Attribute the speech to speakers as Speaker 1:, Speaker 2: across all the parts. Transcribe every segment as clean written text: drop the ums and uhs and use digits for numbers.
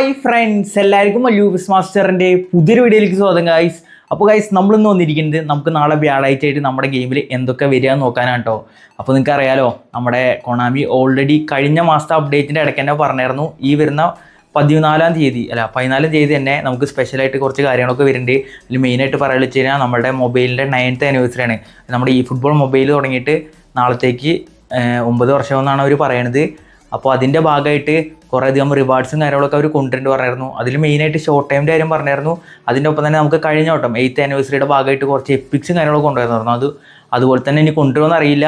Speaker 1: Hi friends, എല്ലാവർക്കും ലൂബിസ് മാസ്റ്ററിൻ്റെ പുതിയൊരു വീഡിയോയിലേക്ക് സ്വാഗതം ഗൈസ്. അപ്പോൾ ഗൈസ്, നമ്മളിന്ന് വന്നിരിക്കുന്നത് നമുക്ക് നാളെ വ്യാഴാഴ്ച ആയിട്ട് നമ്മുടെ ഗെയിമിൽ എന്തൊക്കെ വരിക നോക്കാനാണ് കേട്ടോ. അപ്പോൾ നിങ്ങൾക്ക് അറിയാലോ, നമ്മുടെ കൊണാമി ഓൾറെഡി കഴിഞ്ഞ മാസത്തെ അപ്ഡേറ്റിൻ്റെ ഇടയ്ക്ക് തന്നെ പറഞ്ഞായിരുന്നു ഈ വരുന്ന 14-ാം തീയതി തന്നെ നമുക്ക് സ്പെഷ്യലായിട്ട് കുറച്ച് കാര്യങ്ങളൊക്കെ വരുന്നുണ്ട്. അതിൽ മെയിനായിട്ട് പറയുക വെച്ച് കഴിഞ്ഞാൽ നമ്മുടെ മൊബൈലിൻ്റെ 9th ആനിവേഴ്സറി ആണ്. നമ്മുടെ ഈ ഫുട്ബോൾ മൊബൈൽ തുടങ്ങിയിട്ട് നാളത്തേക്ക് 9 വർഷമെന്നാണ് അവർ പറയണത്. അപ്പോൾ അതിൻ്റെ ഭാഗമായിട്ട് കുറേയധികം റിവാർഡ്സും കാര്യങ്ങളൊക്കെ അവർ കൊണ്ടുവരേണ്ടി പറഞ്ഞായിരുന്നു. അതിൽ മെയിനായിട്ട് ഷോർട്ട് ടൈമിൻ്റെ കാര്യം പറഞ്ഞായിരുന്നു. അതിൻ്റെ ഒപ്പം തന്നെ നമുക്ക് കഴിഞ്ഞ വട്ടം 8th ആനിവേഴ്സറിയുടെ ഭാഗമായിട്ട് കുറച്ച് എപ്പിക്സും കാര്യങ്ങളൊക്കെ കൊണ്ടുവരുന്നു. അതുപോലെ തന്നെ ഇനി കൊണ്ടുവരുമെന്ന് അറിയില്ല.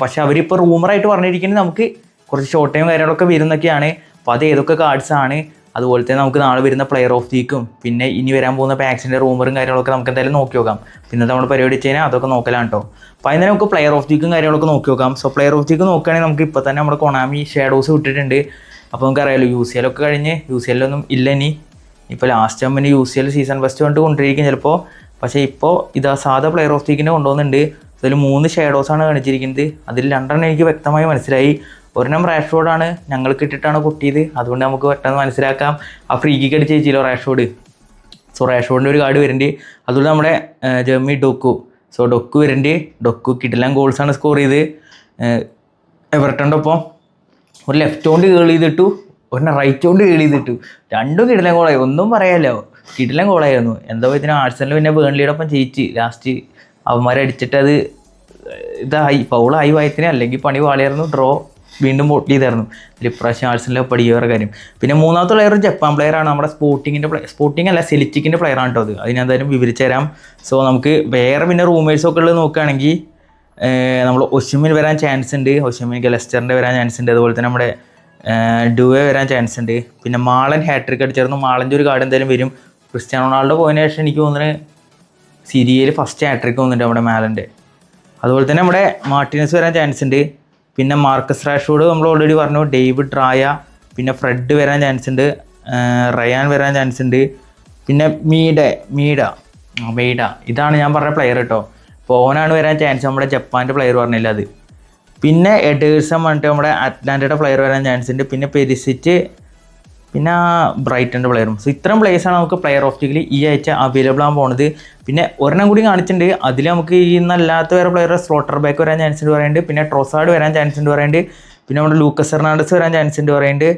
Speaker 1: പക്ഷേ അവരിപ്പോൾ റൂമറായിട്ട് പറഞ്ഞിരിക്കുന്നത് നമുക്ക് കുറച്ച് ഷോർട്ട് ടൈം കാര്യങ്ങളൊക്കെ വരുന്നൊക്കെയാണ്. അപ്പോൾ അത് ഏതൊക്കെ കാർഡ്സാണ്, അതുപോലെ തന്നെ നമുക്ക് നാളെ വരുന്ന പ്ലെയർ ഓഫ് ദീക്കും പിന്നെ ഇനി വരാൻ പോകുന്ന പാക്സിൻ്റെ റൂമറും കാര്യങ്ങളൊക്കെ നമുക്ക് എന്തായാലും നോക്കി നോക്കാം. പിന്നെ നമ്മൾ പരിപാടി വെച്ച് കഴിഞ്ഞാൽ അതൊക്കെ നോക്കലാണ് കേട്ടോ. അപ്പോൾ അതിന് നമുക്ക് പ്ലെയർ ഓഫ് ദീക്കും കാര്യങ്ങളൊക്കെ നോക്കി നോക്കാം. സോ പ്ലെയർ ഓഫ് ദീക്ക് നോക്കുകയാണെങ്കിൽ നമുക്ക് ഇപ്പോൾ തന്നെ നമ്മുടെ കൊണാമി ഷാഡോസ് വിട്ടിട്ടുണ്ട്. അപ്പോൾ നമുക്കറിയാലോ UCL ഒക്കെ കഴിഞ്ഞ് UCL ഒന്നും ഇല്ല ഇനി. ഇപ്പോൾ ലാസ്റ്റ് ആകുമ്പോൾ UCL സീസൺ ഫസ്റ്റ് കൊണ്ട് കൊണ്ടിരിക്കും ചിലപ്പോൾ. പക്ഷേ ഇപ്പോൾ ഇതാ സാധാ പ്ലെയർ ഓഫ് ദീക്കിനെ കൊണ്ടുപോകുന്നുണ്ട്. അതിൽ 3 ഷാഡോസാണ് കാണിച്ചിരിക്കുന്നത്. അതിൽ 2 എനിക്ക് വ്യക്തമായി മനസ്സിലായി. ഒരെണ്ണം റാഷ്ഫോർഡാണ്, ഞങ്ങൾക്ക് ഇട്ടിട്ടാണ് പൊട്ടിയത്. അതുകൊണ്ട് നമുക്ക് പെട്ടെന്ന് മനസ്സിലാക്കാം. ആ ഫ്രീ കിക്ക് അടിച്ച് ജയിച്ചില്ലോ റാഷ്ഫോർഡ്. സോ റാഷ്ഫോർഡിൻ്റെ ഒരു കാർഡ് വരുന്നുണ്ട്. അതുകൊണ്ട് നമ്മുടെ ജെർമി ഡൊക്കു. സോ ഡൊക്കു വരുന്നുണ്ട്. ഡൊക്കു കിടിലൻ ഗോൾസാണ് സ്കോർ ചെയ്ത്. എവർട്ടൻ്റെ ഒപ്പം ഒരു ലെഫ്റ്റ് കൊണ്ട് കേൾ ചെയ്തിട്ടു, ഒരെണ്ണം റൈറ്റ് കൊണ്ട് കേൾ ചെയ്തിട്ടു. രണ്ടും കിടിലൻ ഗോളായി, ഒന്നും പറയാമല്ലോ, കിടിലൻ ഗോളായിരുന്നു. എന്താ ഇതിന് ആഴ്സണൽ പിന്നെ ബേൺലിയുടെ ഒപ്പം ജയിച്ച് ലാസ്റ്റ് അവന്മാരെ അടിച്ചിട്ട് അത് ഇതായി ഫൗളായി വായത്തിന്. അല്ലെങ്കിൽ പണി പാളിയായിരുന്നു, ഡ്രോ വീണ്ടും വോട്ട് ചെയ്തായിരുന്നു. ഇതിൽ ഇപ്രാവശ്യം ആഴ്സണലിൽ പഠിക്കുക കാര്യം. പിന്നെ മൂന്നാമത്തെ പ്ലെയർ ജപ്പാൻ പ്ലെയറാണ്, നമ്മുടെ സ്പോർട്ടിംഗ് അല്ല സെലിറ്റിക്കിൻ്റെ പ്ലെയറാണ് കേട്ടോ. അത് അതിനെന്തായാലും വിവരിച്ചു തരാം. സോ നമുക്ക് വേറെ പിന്നെ റൂമേഴ്സൊക്കെ ഉള്ളത് നോക്കുകയാണെങ്കിൽ നമ്മൾ ഒഷിമിൻ വരാൻ ചാൻസ് ഉണ്ട്. ഒഷിമിൻ ലെസ്റ്ററിൻ്റെ വരാൻ ചാൻസ് ഉണ്ട്. അതുപോലെ തന്നെ നമ്മുടെ ഡുവെ വരാൻ ചാൻസ് ഉണ്ട്. പിന്നെ മാളൻ ഹാട്രിക് അടിച്ചായിരുന്നു. മാളൻ്റെ ഒരു കാർഡ് എന്തായാലും വരും. ക്രിസ്ത്യാനോ റൊണാൾഡോ പോയതിനു ശേഷം എനിക്ക് തോന്നുന്നത് സിരിയയിൽ ഫസ്റ്റ് ഹാട്രിക് വന്നിട്ടുണ്ട് നമ്മുടെ മാലൻ്റെ. അതുപോലെ തന്നെ നമ്മുടെ മാർട്ടിനസ് വരാൻ ചാൻസ് ഉണ്ട്. പിന്നെ മാർക്കസ് റാഷ്ഫോർഡ് നമ്മൾ ഓൾറെഡി പറഞ്ഞു. ഡേവിഡ് റായ, പിന്നെ ഫ്രെഡ് വരാൻ ചാൻസ് ഉണ്ട്. റയാൻ വരാൻ ചാൻസ് ഉണ്ട്. പിന്നെ മെയ്ഡ ഇതാണ് ഞാൻ പറഞ്ഞ പ്ലെയർ കേട്ടോ. അപ്പോൾ ഓനാണ് വരാൻ ചാൻസ്, നമ്മുടെ ജപ്പാൻ്റെ പ്ലെയർ പറഞ്ഞില്ല അത്. പിന്നെ എഡേഴ്സൺ പറഞ്ഞിട്ട് നമ്മുടെ അറ്റ്ലാന്റയുടെ പ്ലെയർ വരാൻ ചാൻസ് ഉണ്ട്. പിന്നെ പെരിസിച്ച്, പിന്നെ ബ്രൈറ്റൻ്റെ പ്ലെയറും. സോ ഇത്രയും പ്ലേയേഴ്സാണ് നമുക്ക് പ്ലെയർ ഓഫ് ദി ഈ ആഴ്ച അവൈലബിൾ ആകാൻ പോകുന്നത്. പിന്നെ ഒരെണ്ണം കൂടി കാണിച്ചിട്ടുണ്ട്. അതിൽ നമുക്ക് ഇന്നല്ലാത്ത വേറെ പ്ലെയർ സ്ലോട്ടർ ബാക്ക് വരാൻ ചാൻസ് ഉണ്ട് പറയുന്നുണ്ട്. പിന്നെ ട്രോസാർഡ് വരാൻ ചാൻസ് ഉണ്ട് പറയുന്നുണ്ട്. പിന്നെ നമ്മുടെ ലൂക്കസ് ഹെർണാണ്ടസ് വരാൻ ചാൻസ് ഉണ്ട് പറയുന്നുണ്ട്.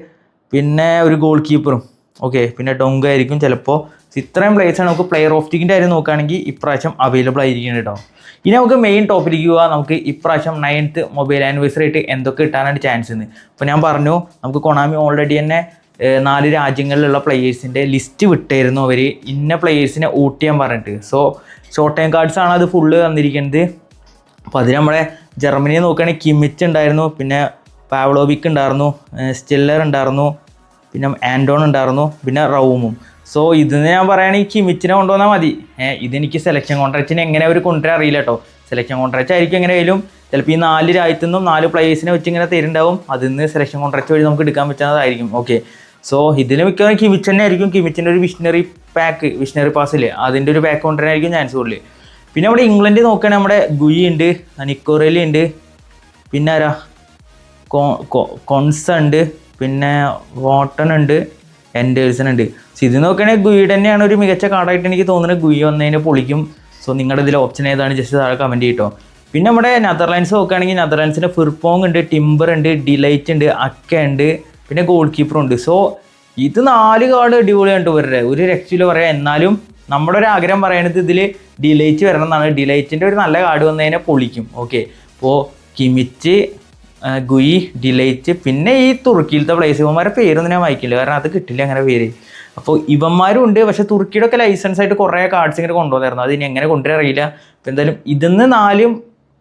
Speaker 1: പിന്നെ ഒരു ഗോൾ കീപ്പറും ഓക്കെ, പിന്നെ ഡൊങ്ക ആയിരിക്കും ചിലപ്പോൾ. ഇത്രയും പ്ലേയേഴ്സാണ് നമുക്ക് പ്ലെയർ ഓഫ് ദീക്കിൻ്റെ കാര്യം നോക്കുകയാണെങ്കിൽ ഇപ്രാവശ്യം അവൈലബിൾ ആയിരിക്കുന്നുണ്ട് കേട്ടോ. ഇനി നമുക്ക് മെയിൻ ടോപ്പിലേക്ക് പോവാം. നമുക്ക് ഇപ്രാവശ്യം 9th മൊബൈൽ ആനിവേഴ്സറി ആയിട്ട് എന്തൊക്കെ കിട്ടാനായിട്ട് ചാൻസ് ഉണ്ട്. അപ്പോൾ ഞാൻ പറഞ്ഞു നമുക്ക് കൊണാമി ഓൾറെഡി തന്നെ 4 രാജ്യങ്ങളിലുള്ള പ്ലെയേഴ്സിൻ്റെ ലിസ്റ്റ് വിട്ടായിരുന്നു അവർ, ഇന്ന പ്ലെയേഴ്സിനെ ഊട്ട് ചെയ്യാൻ പറഞ്ഞിട്ട്. സോ ഷോർട്ട് ടൈം കാർഡ്സാണ് അത് ഫുള്ള് തന്നിരിക്കുന്നത്. അപ്പോൾ അതിൽ നമ്മുടെ ജർമ്മനിയെ നോക്കുകയാണെങ്കിൽ കിമിച്ച് ഉണ്ടായിരുന്നു, പിന്നെ പാവ്ലോവിക് ഉണ്ടായിരുന്നു, സ്റ്റില്ലർ ഉണ്ടായിരുന്നു, പിന്നെ ആൻഡോൺ ഉണ്ടായിരുന്നു, പിന്നെ റൗമും. സോ ഇതിന് ഞാൻ പറയുകയാണെങ്കിൽ കിമിച്ചിനെ കൊണ്ടുവന്നാൽ മതി. ഇതെനിക്ക് സെലക്ഷൻ കോൺട്രാക്റ്റിന് എങ്ങനെ അവർ കൊണ്ടുവരാൻ അറിയില്ല കേട്ടോ. സെലക്ഷൻ കോൺട്രാക്റ്റ് ആയിരിക്കും എങ്ങനെയായാലും. ചിലപ്പോൾ ഈ 4 രാജ്യത്തു നിന്നും 4 പ്ലേയേഴ്സിനെ വെച്ച് ഇങ്ങനെ തരുന്നുണ്ടാവും. അതിൽ നിന്ന് സെലക്ഷൻ കോൺട്രാക്റ്റ് വഴി നമുക്ക് എടുക്കാൻ പറ്റുന്നതായിരിക്കും. ഓക്കെ, സോ ഇതിൽ മിക്കവാറും കിമിച്ച് തന്നെ ആയിരിക്കും. കിമിച്ചിൻ്റെ ഒരു വിഷണറി പാസ്സില്ലേ, അതിൻ്റെ ഒരു പാക്ക് കൊണ്ടുവരാനായിരിക്കും ചാൻസ് കൂടുതൽ. പിന്നെ നമ്മുടെ ഇംഗ്ലണ്ട് നോക്കുകയാണെങ്കിൽ നമ്മുടെ ഗുയി ഉണ്ട്, നിക്കോറേലി ഉണ്ട്, പിന്നെ ആരാ കൊൺസ ഉണ്ട്, പിന്നെ വോട്ടൺ ഉണ്ട്, എൻഡേഴ്സൺ ഉണ്ട്. സോ ഇത് നോക്കുകയാണെങ്കിൽ ഗുയി തന്നെയാണ് ഒരു മികച്ച കാർഡായിട്ട് എനിക്ക് തോന്നുന്നത്. ഗുയി വന്നതിന് പൊളിക്കും. സോ നിങ്ങളുടെ ഇതിൽ ഓപ്ഷൻ ഏതാണ് ജസ്റ്റ് താഴെ കമൻറ്റ് ചെയ്യട്ടോ. പിന്നെ നമ്മുടെ നെതർലാൻഡ്സ് നോക്കുകയാണെങ്കിൽ നെതർലാൻഡ്സിൻ്റെ ഫിർപോങ് ഉണ്ട്, ടിംബർ ഉണ്ട്, ഡിലൈറ്റ് ഉണ്ട്, അക്ക ഉണ്ട്, പിന്നെ ഗോൾ കീപ്പറുണ്ട്. സോ ഇത് 4 കാർഡ് അടിപൊളിയായിട്ട് വരട്ടെ, ഒരു രക്ഷയില് പറയാം. എന്നാലും നമ്മുടെ ഒരു ആഗ്രഹം പറയുന്നത് ഇതിൽ ഡിലൈറ്റ് വരണം എന്നാണ്. ഡിലൈറ്റിൻ്റെ ഒരു നല്ല കാർഡ് വന്നതിനെ പൊളിക്കും. ഓക്കെ, അപ്പോൾ കിമിച്ച്, ഗുയി, ഡിലൈറ്റ്, പിന്നെ ഈ തുർക്കിയിലത്തെ പ്ലേസ് ഇവന്മാരുടെ പേരൊന്നും ഞാൻ വായിക്കില്ല, കാരണം അത് കിട്ടില്ല അങ്ങനെ പേര്. അപ്പോൾ ഇവന്മാരും ഉണ്ട്. പക്ഷേ തുർക്കിയുടെ ഒക്കെ ലൈസൻസ് ആയിട്ട് കുറേ കാർഡ്സ് ഇങ്ങനെ കൊണ്ടുവന്നായിരുന്നു. അത് ഇനി എങ്ങനെ കൊണ്ടുവരാൻ അറിയില്ല. അപ്പോൾ എന്തായാലും ഇതിന്ന്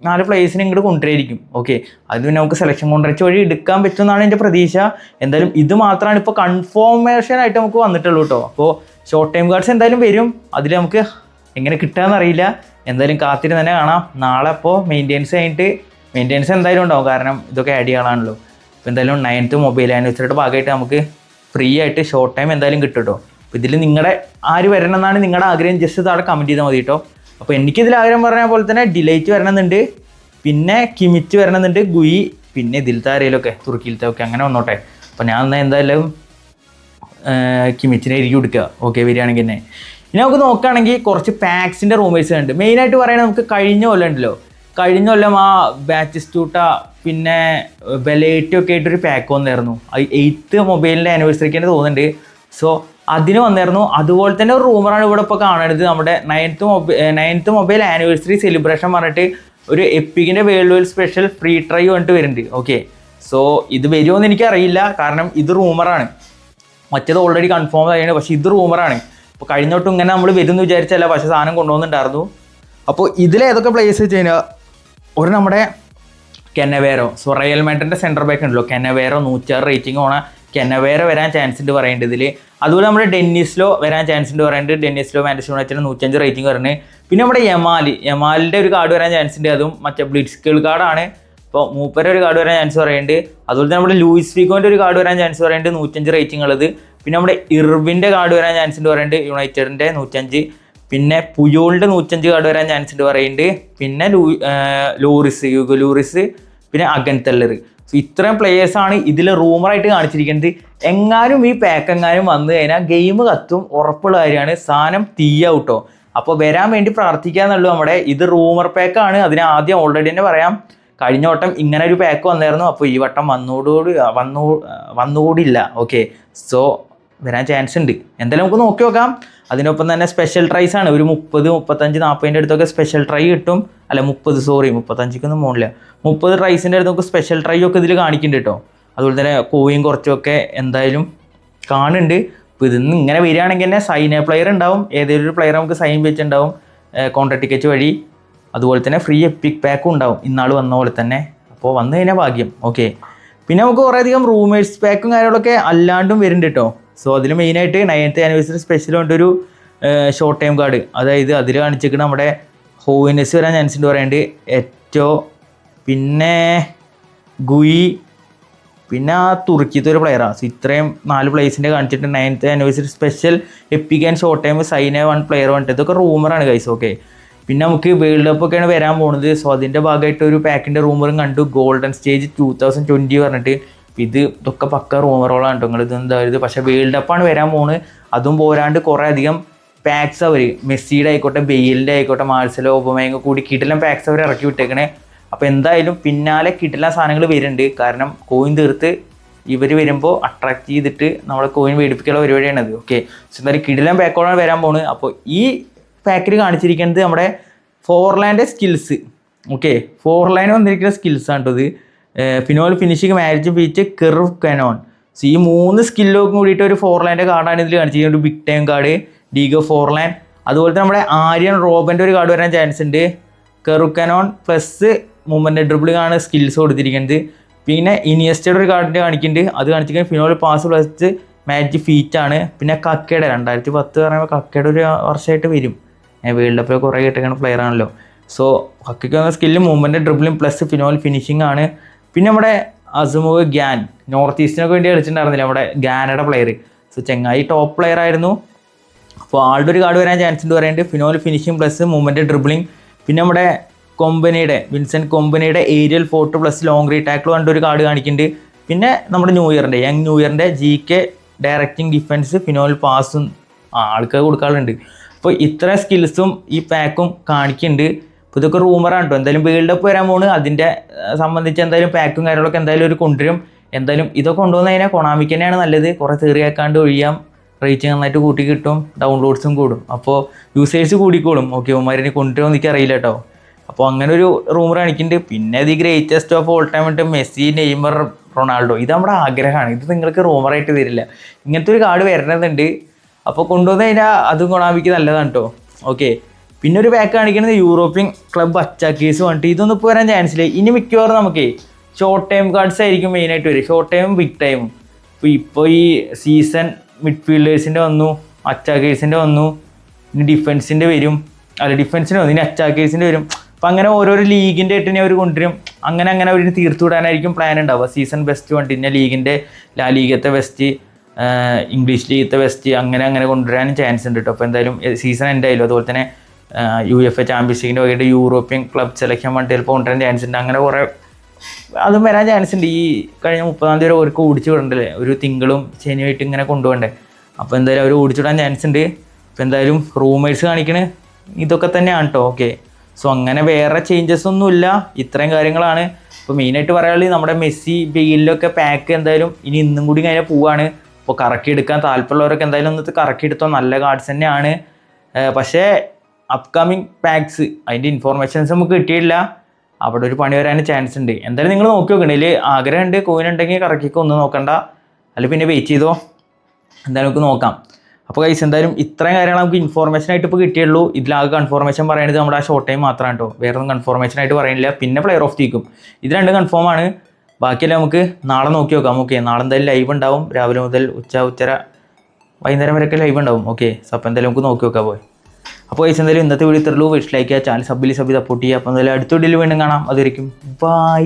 Speaker 1: 4 പ്ലേയേഴ്സിനെ ഇങ്ങോട്ട് കൊണ്ടുവരായിരിക്കും. ഓക്കെ, അത് പിന്നെ നമുക്ക് സെലക്ഷൻ കോൺട്രാക്റ്റ് വഴി എടുക്കാൻ പറ്റുമെന്നാണ് എൻ്റെ പ്രതീക്ഷ. എന്തായാലും ഇത് മാത്രമാണ് ഇപ്പോൾ കൺഫോർമേഷൻ ആയിട്ട് നമുക്ക് വന്നിട്ടുള്ളൂ കേട്ടോ. അപ്പോൾ ഷോർട്ട് ടൈം കാർഡ്സ് എന്തായാലും വരും. അതിൽ നമുക്ക് എങ്ങനെ കിട്ടുകയെന്ന് അറിയില്ല. എന്തായാലും കാത്തിരുന്ന് തന്നെ കാണാം. നാളെ അപ്പോൾ മെയിൻ്റെനൻസ് എന്തായാലും ഉണ്ടാവും, കാരണം ഇതൊക്കെ ആഡ് ചെയ്യാനാണല്ലോ. അപ്പോൾ എന്തായാലും 9th മൊബൈൽ ആനിവേഴ്സറിയുടെ ഭാഗമായിട്ട് നമുക്ക് ഫ്രീ ആയിട്ട് ഷോർട്ട് ടൈം എന്തായാലും കിട്ടും കേട്ടോ. അപ്പോൾ ഇതിൽ നിങ്ങളുടെ ആര് വരണം എന്നാണ് നിങ്ങളുടെ ആഗ്രഹം, ജസ്റ്റ് താഴെ കമൻറ്റ് ചെയ്താൽ മതി കേട്ടോ. അപ്പോൾ എനിക്കിതിൽ ആഗ്രഹം പറഞ്ഞ പോലെ തന്നെ ഡിലൈറ്റ് വരണമെന്നുണ്ട്, പിന്നെ കിമിച്ച് വരണമെന്നുണ്ട്, ഗുയി, പിന്നെ ഇതിലത്തെ ആരെയിലൊക്കെ തുർക്കിയിലത്തെ ഒക്കെ അങ്ങനെ വന്നോട്ടെ. അപ്പോൾ ഞാൻ എന്തായാലും കിമിച്ചിനായിരിക്കും എടുക്കുക ഓക്കെ വരികയാണെങ്കിൽ തന്നെ. ഇനി നമുക്ക് നോക്കുകയാണെങ്കിൽ കുറച്ച് പാക്സിൻ്റെ റൂമേഴ്സ് ഉണ്ട്. മെയിനായിട്ട് പറയുന്നത് നമുക്ക് കഴിഞ്ഞ കൊല്ലം ഉണ്ടല്ലോ, കഴിഞ്ഞ കൊല്ലം ആ ബാറ്റിസ്റ്റൂട്ട പിന്നെ ബെലേറ്റും ഒക്കെ ആയിട്ടൊരു പാക്ക് വന്നായിരുന്നു. 8th മൊബൈലിൻ്റെ ആനിവേഴ്സറിക്ക് തന്നെ തോന്നുന്നുണ്ട്. സോ അതിന് വന്നായിരുന്നു. അതുപോലെ തന്നെ ഒരു റൂമറാണ് ഇവിടെ ഇപ്പോൾ കാണുന്നത്. നമ്മുടെ 9th മൊബൈൽ ആനിവേഴ്സറി സെലിബ്രേഷൻ പറഞ്ഞിട്ട് ഒരു എപ്പിക്കിൻ്റെ world wide special free try പറഞ്ഞിട്ട് വരുന്നുണ്ട്. ഓക്കെ, സോ ഇത് വരുമോ എന്ന് എനിക്കറിയില്ല, കാരണം ഇത് റൂമറാണ്. മറ്റേത് ഓൾറെഡി കൺഫേം ആയിരുന്നു, പക്ഷേ ഇത് റൂമറാണ്. അപ്പോൾ കഴിഞ്ഞോട്ടും ഇങ്ങനെ നമ്മൾ വരുമെന്ന് വിചാരിച്ചല്ല, പക്ഷേ സാധനം കൊണ്ടുവന്നിട്ടുണ്ടായിരുന്നു. അപ്പോൾ ഇതിലേതൊക്കെ പ്ലേസ് വെച്ച് കഴിഞ്ഞാൽ ഒരു നമ്മുടെ കെനവേരോ, സോ റയൽ മാഡ്രിഡിൻ്റെ സെൻറ്റർ ബാക്ക് ഉണ്ടല്ലോ കെനവേരോ, 106 റേറ്റിംഗ് ഓണ കെനവേരോ വരാൻ ചാൻസ് ഉണ്ട് പറയേണ്ടത് ഇതിൽ. അതുപോലെ നമ്മുടെ ഡെന്നിസ്ലോ വരാൻ ചാൻസ് ഉണ്ട് പറയുന്നത്. ഡെന്നിസ്ലോ മാഞ്ചസ്റ്റർ യുണൈറ്റഡിന് 105 റേറ്റിംഗ് വരുന്നത്. പിന്നെ നമ്മുടെ യമാലിൻ്റെ ഒരു കാർഡ് വരാൻ ചാൻസ് ഉണ്ട്, അതും മറ്റേ ബ്ലിറ്റ്സ്കിൽ കാർഡാണ്. ഇപ്പോൾ മൂപ്പര ഒരു കാർഡ് വരാൻ ചാൻസ് പറയുന്നുണ്ട്. അതുപോലെ തന്നെ നമ്മുടെ ലൂയിസ് ഫിഗോൻ്റെ ഒരു കാർഡ് വരാൻ ചാൻസ് പറയുന്നുണ്ട്, 105 റേറ്റിംഗ് ഉള്ളത്. പിന്നെ നമ്മുടെ ഇർവിൻ്റെ കാർഡ് വരാൻ ചാൻസ് ഉണ്ട് പറയുന്നുണ്ട്, യുണൈറ്റഡിൻ്റെ 105. പിന്നെ പുയോളിൻ്റെ 105 കാർഡ് വരാൻ ചാൻസ് ഉണ്ട് പറയുന്നുണ്ട്. പിന്നെ യൂഗോ ലൂറിസ്, പിന്നെ അഗൻതെല്ലർ. സോ ഇത്രയും പ്ലേയേഴ്സാണ് ഇതിൽ റൂമറായിട്ട് കാണിച്ചിരിക്കുന്നത്. എങ്ങാനും ഈ പാക്ക് എങ്ങാനും വന്നു കഴിഞ്ഞാൽ ഗെയിം കത്തും, ഉറപ്പുള്ള കാര്യമാണ്. സാധനം തീയാവട്ടോ. അപ്പോൾ വരാൻ വേണ്ടി പ്രാർത്ഥിക്കാന്നുള്ളൂ. നമ്മുടെ ഇത് റൂമർ പാക്കാണ്. അതിന് ആദ്യം ഓൾറെഡി തന്നെ പറയാം, കഴിഞ്ഞ വട്ടം ഇങ്ങനെ ഒരു പാക്ക് വന്നായിരുന്നു. അപ്പോൾ ഈ വട്ടം വന്നുകൂടില്ല. ഓക്കെ, സോ വരാൻ ചാൻസ് ഉണ്ട്. എന്തായാലും നമുക്ക് നോക്കി നോക്കാം. അതിനൊപ്പം തന്നെ സ്പെഷ്യൽ ട്രൈസ് ആണ്. ഒരു 30, 35, 40 അടുത്തൊക്കെ സ്പെഷ്യൽ ട്രൈ കിട്ടും. അല്ല 35ക്കൊന്നും പോകില്ല. 30 ട്രൈസിൻ്റെ അടുത്ത് നമുക്ക് സ്പെഷ്യൽ ട്രൈ ഒക്കെ ഇതിൽ കാണിക്കുന്നുണ്ട് കേട്ടോ. അതുപോലെ തന്നെ കോയിൻ കുറച്ചൊക്കെ എന്തായാലും കാണുന്നുണ്ട്. അപ്പോൾ ഇതിന്ന് ഇങ്ങനെ വരികയാണെങ്കിൽ തന്നെ സൈൻ പ്ലെയർ ഉണ്ടാവും, ഏതെങ്കിലും ഒരു പ്ലെയർ നമുക്ക് സൈൻ വെച്ചിട്ടുണ്ടാവും കോൺട്രാക്ട് ടിക്കറ്റ് വഴി. അതുപോലെ തന്നെ ഫ്രീ എപ്പിക് പാക്കും ഉണ്ടാവും ഇന്നാൾ വന്ന പോലെ തന്നെ. അപ്പോൾ വന്നു കഴിഞ്ഞാൽ ഭാഗ്യം. ഓക്കെ, പിന്നെ നമുക്ക് കുറേയധികം റൂമേഴ്സ് പാക്കും കാര്യങ്ങളൊക്കെ അല്ലാണ്ടും വരുന്നുണ്ട് കേട്ടോ. സോ അതിൽ മെയിനായിട്ട് 9th ആനിവേഴ്സറി സ്പെഷ്യൽ കൊണ്ടൊരു ഷോർട്ട് ടൈം കാർഡ്, അതായത് അതിൽ കാണിച്ചിരിക്കുന്ന നമ്മുടെ ഹോയിനെസ് വരാൻ ചാൻസ് ഉണ്ട് പറയുന്നുണ്ട്, എറ്റോ, പിന്നെ ഗുയി, പിന്നെ ആ തുർക്കിത്തെ ഒരു പ്ലെയറാണ്. സോ ഇത്രയും 4 പ്ലേസിൻ്റെ കാണിച്ചിട്ട് 9th anniversary special EPIC and short time Saina 1 player പറഞ്ഞിട്ട് ഇതൊക്കെ റൂമറാണ് ഗൈസ്. ഓക്കെ, പിന്നെ നമുക്ക് വേൾഡ് കപ്പ് ഒക്കെയാണ് വരാൻ പോകുന്നത്. സോ അതിൻ്റെ ഭാഗമായിട്ട് ഒരു പാക്കിൻ്റെ റൂമറും കണ്ടു, ഗോൾഡൻ സ്റ്റേജ് 2020 പറഞ്ഞിട്ട്. ഇതൊക്കെ പക്ക റൂമറോളാണ് കേട്ടോ. നിങ്ങൾ ഇതെന്തായത്, പക്ഷേ വേൾഡ് കപ്പാണ് വരാൻ പോകുന്നത്. അതും പോരാണ്ട് കുറേ അധികം പാക്സ് അവർ മെസ്സിയുടെ ആയിക്കോട്ടെ, ബെയിലിൻ്റെ ആയിക്കോട്ടെ, മാർസലോ, ഒബമേങ്ങ കൂടി കിടിലം പാക്സ് അവർ ഇറക്കി വിട്ടേക്കണേ. അപ്പോൾ എന്തായാലും പിന്നാലെ കിടിലം സാധനങ്ങൾ വരുന്നുണ്ട്. കാരണം കോയിൻ തീർത്ത് ഇവർ വരുമ്പോൾ അട്രാക്ട് ചെയ്തിട്ട് നമ്മളെ കോയിൻ മേടിപ്പിക്കാനുള്ള പരിപാടിയാണത്. ഓക്കെ, സോ എന്തായാലും കിടിലം പാക്കോളാണ് വരാൻ പോകുന്നത്. അപ്പോൾ ഈ പാക്കിൽ കാണിച്ചിരിക്കുന്നത് നമ്മുടെ ഫോർലാൻഡ് സ്കിൽസ്. ഓക്കെ, ഫോർലാൻഡ് വന്നിരിക്കുന്ന സ്കിൽസാണ് കേട്ടോ ഇത്. Phenol finishing, marriage beach, curve Canon. So ഈ 3 സ്കില്ലൊക്കെ കൂടിയിട്ട് ഒരു ഫോർലാൻഡ് കാർഡാണ് ഇതിൽ കാണിച്ചിരിക്കുന്നത്. ഒരു big time card, Diego Forlan. അതുപോലെ തന്നെ നമ്മുടെ ആര്യൻ റോബൻ്റെ ഒരു കാർഡ് വരാൻ ചാൻസ് ഉണ്ട്. Curve Canon plus movement dribbling ആണ് സ്കിൽസ് കൊടുത്തിരിക്കുന്നത്. പിന്നെ ഇനിയസ്റ്റയുടെ ഒരു കാർഡിൻ്റെ കാണിക്കുന്നുണ്ട്, അത് കാണിച്ചിരിക്കുന്നത് ഫിനോൾ പാസ് പ്ലസ് മാച്ച് ഫീറ്റാണ്. പിന്നെ കക്കയുടെ 2010 പറയുമ്പോൾ കക്കയുടെ ഒരു വർഷമായിട്ട് വരും. വേൾഡ് കപ്പിൽ കുറേ കിട്ടുന്ന പ്ലെയർ ആണല്ലോ. സോ കക്കയ്ക്ക് വന്ന skill movement dribbling plus phenol finishing ആണ്. പിന്നെ നമ്മുടെ അസുമുഖ് ഗ്യാൻ, നോർത്ത് ഈസ്റ്റിനൊക്കെ വേണ്ടി കളിച്ചിട്ടുണ്ടായിരുന്നില്ല നമ്മുടെ ഗ്യാനയുടെ പ്ലെയർ. സോ ചെങ്ങായി ടോപ്പ് പ്ലെയർ ആയിരുന്നു. അപ്പോൾ ആളുടെ ഒരു കാർഡ് വരാൻ ചാൻസ് ഉണ്ട് പറയുന്നുണ്ട്, ഫിനോൾ ഫിനിഷിംഗ് പ്ലസ് മൂവ്മെൻറ്റ് ഡ്രിബിളിംഗ്. പിന്നെ നമ്മുടെ വിൻസെൻറ്റ് കൊമ്പനിയുടെ ഏരിയൽ ഫോർട്ട് പ്ലസ് ലോങ് റീ ടാക്കിൾ കണ്ട ഒരു കാർഡ് കാണിക്കുന്നുണ്ട്. പിന്നെ നമ്മുടെ യങ് ന്യൂ ഇയറിൻ്റെ GK ഡയറക്റ്റിംഗ് ഡിഫൻസ്, ഫിനോൾ പാസും ആൾക്കാർ കൊടുക്കാറുണ്ട്. അപ്പോൾ ഇത്ര സ്കിൽസും ഈ പാക്കും കാണിക്കുന്നുണ്ട്. അപ്പോൾ ഇതൊക്കെ റൂമറാണ് കേട്ടോ. എന്തായാലും വേൾഡ് കപ്പ് വരാൻ പോകുന്നത്, അതിൻ്റെ സംബന്ധിച്ച് എന്തായാലും പാക്കും കാര്യങ്ങളൊക്കെ എന്തായാലും ഒരു കൊണ്ടുവരും. എന്തായാലും ഇതൊക്കെ കൊണ്ടുവന്ന് കഴിഞ്ഞാൽ കൊണാമിക്ക് തന്നെയാണ് നല്ലത്. കുറേ തീറിയാക്കാണ്ട് ഒഴിയാം, റേറ്റിംഗ് നന്നായിട്ട് കൂട്ടി കിട്ടും, ഡൗൺലോഡ്സും കൂടും, അപ്പോൾ യൂസേഴ്സ് കൂടിക്കോളും. ഓക്കെ, ഉമ്മാരിനെ കൊണ്ടുവരുമോ എനിക്ക് അറിയില്ല കേട്ടോ. അപ്പോൾ അങ്ങനെ ഒരു റൂമർ കാണിക്കുന്നുണ്ട്. പിന്നെ the greatest of all time ആയിട്ട് മെസ്സി, നെയ്മർ, റൊണാൾഡോ. ഇത് നമ്മുടെ ആഗ്രഹമാണ്. ഇത് നിങ്ങൾക്ക് റൂമറായിട്ട് തരില്ല. ഇങ്ങനത്തെ ഒരു കാർഡ് വരുന്നതുണ്ട്. അപ്പോൾ കൊണ്ടുവന്ന് കഴിഞ്ഞാൽ അതും കൊണാമിക്ക് നല്ലതാണ് കേട്ടോ. ഓക്കെ, പിന്നെ ഒരു പാക്ക് കാണിക്കുന്നത് യൂറോപ്യൻ ക്ലബ് അച്ചാക്കേഴ്സ് പറഞ്ഞിട്ട്. ഇതൊന്നും ഇപ്പോൾ വരാൻ ചാൻസ് ഇല്ല. ഇനി മിക്കവാറും നമുക്ക് ഷോർട്ട് ടൈം കാർഡ്സ് ആയിരിക്കും മെയിനായിട്ട് വരും, ഷോർട്ട് ടൈമും ബിഗ് ടൈമും. ഇപ്പോൾ ഈ സീസൺ മിഡ്ഫീൽഡേഴ്സിൻ്റെ വന്നു, അച്ചാക്കേഴ്സിൻ്റെ വന്നു, ഇനി ഡിഫൻസിൻ്റെ വരും, ഡിഫൻസിൻ്റെ വന്നു, ഇനി അച്ചാക്കേഴ്സിൻ്റെ വരും. അപ്പം അങ്ങനെ ഓരോരോ ലീഗിൻ്റെ ആയിട്ട് അവർ കൊണ്ടുവരും. അങ്ങനെ അവർ തീർത്തു വിടാനായിരിക്കും പ്ലാൻ ഉണ്ടാവുക. സീസൺ ബെസ്റ്റ് വന്നിട്ട് പിന്നെ ലീഗിൻ്റെ ലീഗത്തെ ബെസ്റ്റ്, ഇംഗ്ലീഷ് ലീഗത്തെ ബെസ്റ്റ്, അങ്ങനെ കൊണ്ടുവരാനും ചാൻസ് ഉണ്ട് കേട്ടോ. അപ്പോൾ എന്തായാലും സീസൺ എന്തായാലും അതുപോലെ തന്നെ UEFA ചാമ്പ്യൻസ് ലീഗിൻ്റെ വകയായിട്ട് യൂറോപ്യൻ ക്ലബ് സെലക്ഷൻ വേണ്ടി ചിലപ്പോൾ കൊണ്ടുവരാൻ ചാൻസ് ഉണ്ട്. അങ്ങനെ കുറേ അതും വരാൻ ചാൻസ് ഉണ്ട്. ഈ കഴിഞ്ഞ 30-ാം തീയതി വരെ അവർക്ക് ഓടിച്ച് വിടണ്ടല്ലേ, ഒരു തിങ്കളും ശനിയായിട്ട് ഇങ്ങനെ കൊണ്ടുപോകണ്ടേ. അപ്പോൾ എന്തായാലും അവർ ഓടിച്ചിടാൻ ചാൻസ് ഉണ്ട്. അപ്പോൾ എന്തായാലും റൂമേഴ്സ് കാണിക്കണേ ഇതൊക്കെ തന്നെയാണ് കേട്ടോ. ഓക്കെ, സോ അങ്ങനെ വേറെ ചേഞ്ചസ് ഒന്നുമില്ല, ഇത്രയും കാര്യങ്ങളാണ്. ഇപ്പോൾ മെയിനായിട്ട് പറയുകയാണെങ്കിൽ നമ്മുടെ മെസ്സി ബെയിലൊക്കെ പാക്ക് എന്തായാലും ഇനി ഇന്നും കൂടി കഴിഞ്ഞാൽ പോവുകയാണ്. അപ്പോൾ കറക്കി എടുക്കാൻ താല്പര്യമുള്ളവരൊക്കെ എന്തായാലും ഒന്നിട്ട് കറക്കി എടുത്തോ, നല്ല കാർഡ്സ് തന്നെയാണ്. പക്ഷേ അപ്കമിങ് പാക്സ് അതിൻ്റെ ഇൻഫോർമേഷൻസ് നമുക്ക് കിട്ടിയിട്ടില്ല, അവിടെ ഒരു പണി വരാൻ ചാൻസ് ഉണ്ട്. എന്തായാലും നിങ്ങൾ നോക്കി നോക്കണേ, ഇതിൽ ആഗ്രഹമുണ്ട് കോയിൻ ഉണ്ടെങ്കിൽ കറക്കിക്കോ, ഒന്നും നോക്കണ്ട, അല്ലെങ്കിൽ പിന്നെ വെയിറ്റ് ചെയ്തോ, എന്തായാലും നമുക്ക് നോക്കാം. അപ്പോൾ ഗൈസ് എന്തായാലും ഇത്രയും കാര്യങ്ങൾ നമുക്ക് ഇൻഫോർമേഷനായിട്ട് ഇപ്പോൾ കിട്ടിയുള്ളൂ. ഇതിലാകെ കൺഫോർമേഷൻ പറയുന്നത് നമ്മുടെ ആ ഷോർട്ട് ടൈം മാത്രമാണ് കേട്ടോ, വേറെ ഒന്നും കൺഫോർമേഷനായിട്ട് പറയുന്നില്ല. പിന്നെ പ്ലെയർ ഓഫ് ദി വീക്കും, ഇത് രണ്ടും കൺഫേമാണ്. ബാക്കിയെല്ലാം നമുക്ക് നാളെ നോക്കി നോക്കാം. ഓക്കെ, നാളെ എന്തായാലും ലൈവ് ഉണ്ടാവും, രാവിലെ മുതൽ ഉച്ചര വൈകുന്നേരം വരെയൊക്കെ ലൈവ് ഉണ്ടാവും. ഓക്കെ, സോ അപ്പോൾ എന്തായാലും നമുക്ക് നോക്കി നോക്കാം പോയി. അപ്പോൾ ഗൈസ് എന്തായാലും ഇന്നത്തെ വീഡിയോ ഇത്രയുള്ളൂ. ലൈക്ക് ചെയ്യുക, ചാനൽ സബ് സപ്പോർട്ട് ചെയ്യുക. അപ്പോൾ എന്തായാലും അടുത്ത വീഡിയോയിൽ വീണ്ടും കാണാം. അതുവരെയും ബൈ.